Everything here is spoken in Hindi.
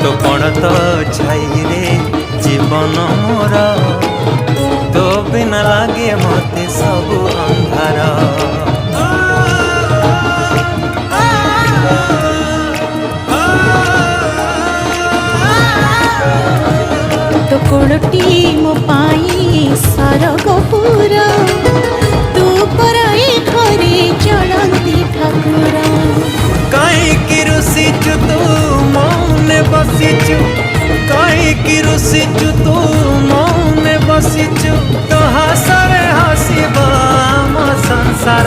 तो कौन तो छाई रे जीवन मोर तो बिना लागे मते सब अंधार। तो कोड़टी मो पाई सरगपुर तू पराए घरे चलती ठाकुर। कहीं रुसीचु तू मौने बसीचु, कहीं रुसीचु तू मौने बसीचु, तो हसरे हसीबा म संसार।